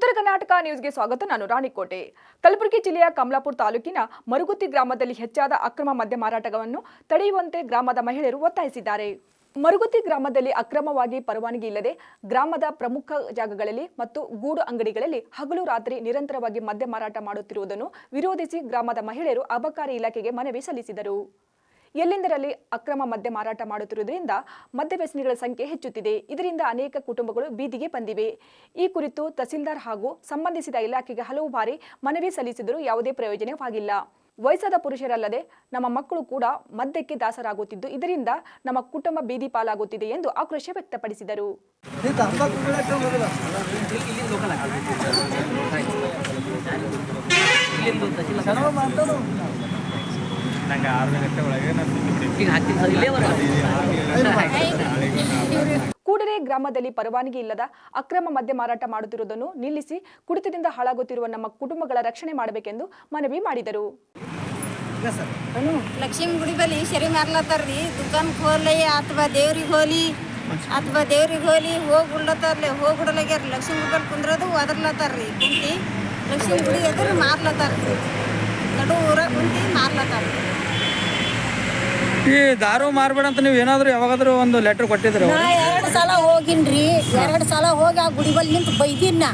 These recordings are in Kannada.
ಉತ್ತರ ಕರ್ನಾಟಕ ನ್ಯೂಸ್ಗೆ ಸ್ವಾಗತ. ನಾನು ರಾಣಿಕೋಟೆ. ಕಲಬುರಗಿ ಜಿಲ್ಲೆಯ ಕಮಲಾಪುರ ತಾಲೂಕಿನ ಮರುಗುತ್ತಿ ಗ್ರಾಮದಲ್ಲಿ ಹೆಚ್ಚಾದ ಅಕ್ರಮ ಮದ್ಯ ಮಾರಾಟವನ್ನು ತಡೆಯುವಂತೆ ಗ್ರಾಮದ ಮಹಿಳೆಯರು ಒತ್ತಾಯಿಸಿದ್ದಾರೆ. ಮರುಗುತ್ತಿ ಗ್ರಾಮದಲ್ಲಿ ಅಕ್ರಮವಾಗಿ ಪರವಾನಗಿ ಇಲ್ಲದೆ ಗ್ರಾಮದ ಪ್ರಮುಖ ಜಾಗಗಳಲ್ಲಿ ಮತ್ತು ಗೂಡು ಅಂಗಡಿಗಳಲ್ಲಿ ಹಗಲು ರಾತ್ರಿ ನಿರಂತರವಾಗಿ ಮದ್ಯ ಮಾರಾಟ ಮಾಡುತ್ತಿರುವುದನ್ನು ವಿರೋಧಿಸಿ ಗ್ರಾಮದ ಮಹಿಳೆಯರು ಅಬಕಾರಿ ಇಲಾಖೆಗೆ ಮನವಿ ಸಲ್ಲಿಸಿದರು. ಎಲ್ಲೆಂದರಲ್ಲಿ ಅಕ್ರಮ ಮದ್ಯ ಮಾರಾಟ ಮಾಡುತ್ತಿರುವುದರಿಂದ ಮದ್ಯ ವ್ಯಸನಿಗಳ ಸಂಖ್ಯೆ ಹೆಚ್ಚುತ್ತಿದೆ. ಇದರಿಂದ ಅನೇಕ ಕುಟುಂಬಗಳು ಬೀದಿಗೆ ಬಂದಿವೆ. ಈ ಕುರಿತು ತಹಸೀಲ್ದಾರ್ ಹಾಗೂ ಸಂಬಂಧಿಸಿದ ಇಲಾಖೆಗೆ ಹಲವು ಬಾರಿ ಮನವಿ ಸಲ್ಲಿಸಿದರೂ ಯಾವುದೇ ಪ್ರಯೋಜನವಾಗಿಲ್ಲ. ವಯಸ್ಸಾದ ಪುರುಷರಲ್ಲದೆ ನಮ್ಮ ಮಕ್ಕಳು ಕೂಡ ಮದ್ಯಕ್ಕೆ ದಾಸರಾಗುತ್ತಿದ್ದು ಇದರಿಂದ ನಮ್ಮ ಕುಟುಂಬ ಬೀದಿ ಪಾಲಾಗುತ್ತಿದೆ ಎಂದು ಆಕ್ರೋಶ ವ್ಯಕ್ತಪಡಿಸಿದರು. ಕೂಡಲೇ ಗ್ರಾಮದಲ್ಲಿ ಪರವಾನಗಿ ಇಲ್ಲದ ಅಕ್ರಮ ಮದ್ಯ ಮಾರಾಟ ಮಾಡುತ್ತಿರುವುದನ್ನು ನಿಲ್ಲಿಸಿ ಕುಡಿತದಿಂದ ಹಾಳಾಗುತ್ತಿರುವ ನಮ್ಮ ಕುಟುಂಬಗಳ ರಕ್ಷಣೆ ಮಾಡಬೇಕೆಂದು ಮನವಿ ಮಾಡಿದರು. ಲಕ್ಷ್ಮೀ ಗುಡಿ ಬಳಿ ಸರಿ ಮಾರ್ಲತ್ತಾರ್ರಿ. ದುಕಾನ್ ಹೋಲಿ ಅಥವಾ ದೇವ್ರಿಗೆ ಹೋಲಿ ಹೋಗ್ಬಿಡ್ಲತ್ತಾರ್ಲಿ. ಹೋಗ್ಬಿಡಲಾಗ್ಯಾರ. ಲಕ್ಷ್ಮೀ ಗುಡಿ ಬಳಿ ಕುಂದ್ರದು ಒದರ್ಲತ್ತಾರ್ರಿ. ಕುಂತಿ ಲಕ್ಷ್ಮೀ ಗುಡಿ ಎದುರು ಮಾರ್ಲತ್ತಾರ್ರಿ. ನಡು ಊರಾಗ ಕುಂತಿ ಮಾರ್ಲತ್ತಾರ್ರಿ. ಈ ದಾರು ಮಾರ್ಬೇಡ ಅಂತ ನೀವು ಏನಾದರೂ ಯಾವಾಗಾದ್ರೂ ಒಂದು ಲೆಟರ್ ಕೊಟ್ಟಿದ್ರು? ನಾ 2 ಸಲ ಹೋಗಿನ್ರಿ. 2 ಸಲ ಹೋಗಿ ಆ ಗುಡಿ ಬಳಿ ನಿಂತು ಬೈದಿನ.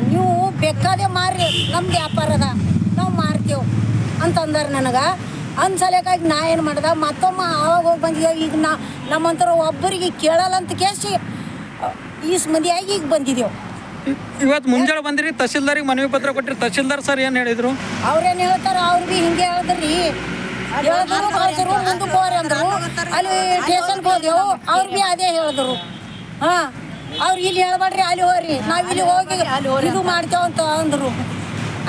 ನೀವು ಬೇಕಾದೇ ಮಾರ್ರಿ, ನಮ್ದು ವ್ಯಾಪಾರ ಅದ, ನಾವು ಮಾರ್ತೀವಿ ಅಂತಂದಾರ ನನಗೆ. ಅಂದ್ಸಲಕ್ಕಾಗಿ ನಾ ಏನು ಮಾಡ್ದೆ, ಮತ್ತೊಮ್ಮೆ ಆವಾಗ ಹೋಗಿ ಬಂದಿದ್ದೇವೆ. ಈಗ ನಮ್ಮಂತರ ಒಬ್ಬರಿಗೆ ಕೇಳಲ್ಲ ಅಂತ ಕೇಸಿ ಈಸ್ ಮಂದಿಯಾಗಿ ಈಗ ಬಂದಿದ್ದೇವೆ. ಇವತ್ತು ಮುಂಜಾನೆ ಬಂದಿರಿ, ತಹಸೀಲ್ದಾರಿಗೆ ಮನವಿ ಪತ್ರ ಕೊಟ್ಟಿರಿ. ತಹಸೀಲ್ದಾರ್ ಸರ್ ಏನು ಹೇಳಿದ್ರು? ಅವ್ರೇನು ಹೇಳ್ತಾರೆ, ಅವ್ರು ಭೀ ಹಿಂಗೆ ಹೇಳಿದ್ರಿ. ಹೇಳಿದ್ರು ಕಳ್ಸರು, ಮುಂದಕ್ಕೆ ಹೋರಿ ಅಂದರು. ಅಲ್ಲಿ ಸ್ಟೇಷನ್ಗೆ ಹೋದೆವು, ಅವ್ರು ಭೀ ಅದೇ ಹೇಳಿದ್ರು. ಅವ್ರು ಇಲ್ಲಿ ಹೇಳ್ಬೇಡ್ರಿ, ಅಲ್ಲಿ ಹೋಗ್ರಿ, ನಾವು ಇಲ್ಲಿ ಹೋಗಿ ಇದು ಮಾಡ್ತೇವೆ ಅಂತ ಅಂದರು.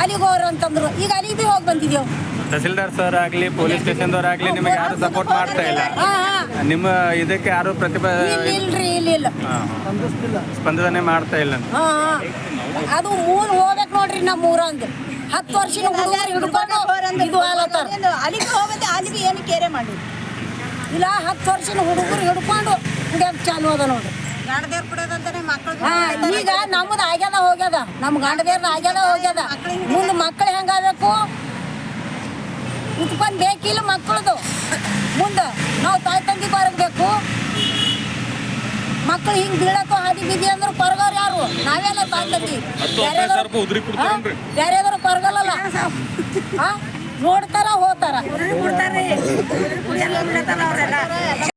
ಅಲ್ಲಿಗೆ ಹೋಗ್ರಿ ಅಂತಂದ್ರು. ಈಗ ಅಲ್ಲಿಗೆ ಭೀ ಹೋಗಿ ಬಂದಿದ್ದೇವೆ. ತಹಸೀಲ್ದಾರ್ ಸರ್ ಆಗಲಿ, ಪೊಲೀಸ್ ಸ್ಟೇಷನ್ದವ್ರಾಗಲಿ ನಿಮಗೆ ಯಾರು ಸಪೋರ್ಟ್ ಮಾಡ್ತಾ ಇಲ್ಲ. ನಿಮ್ಮ ಇದಕ್ಕೆ ಯಾರು ಇಲ್ರಿ, ಇಲ್ಲ ಸ್ಪಂದನೆ ಮಾಡ್ತಾ ಇಲ್ಲ. ಅದು ಮೂರು ಹೋಗ್ಬೇಕು ನೋಡ್ರಿ. ನಮ್ಮ ಊರಂದು 10 ವರ್ಷದ ಹುಡುಗರು ಹಿಡ್ಕೊಂಡು ಇದು ಅಲ್ಲಿಗೆ ಹೋಗುತ್ತೆ. ಅಲ್ಲಿ ಏನು ಕೇರೆ ಮಾಡಿ ಇಲ್ಲ. 10 ವರ್ಷದ ಹುಡುಗರು ಹಿಡ್ಕೊಂಡು ಕುಡಿಯೋದು ಚಾಲು ಅದ ನೋಡ್ರಿ. ಈಗ ನಮ್ಮದು ಆಗ್ಯದ ಹೋಗ್ಯದ, ನಮ್ಮ ಗಂಡದೇರ್ದು ಆಗ್ಯದ ಹೋಗ್ಯದ. ಮುಂದೆ ಮಕ್ಕಳು ಹೆಂಗಾಗಬೇಕು, ಉತ್ಪನ್ನ ಬೇಕಿಲ್ಲ ಮಕ್ಕಳದು. ಮುಂದೆ ನಾವು ತಾಯಿ ತಂದೆ ಬರಬೇಕು. ಮಕ್ಕಳು ಹಿಂಗೆ ಬೀಳಕ್ಕೋ ಹಾದಿ ಬಿದ್ದಿ ಅಂದ್ರೆ ಕೊರಗೋರು ಯಾರು? ನಾವೆಲ್ಲ ತಾಯಿ ತಂದಿ. ಬೇರೆದವ್ರು ಕೊರಗಲ್ಲ. ನೋಡ್ತಾರ ಹೋಗ್ತಾರ.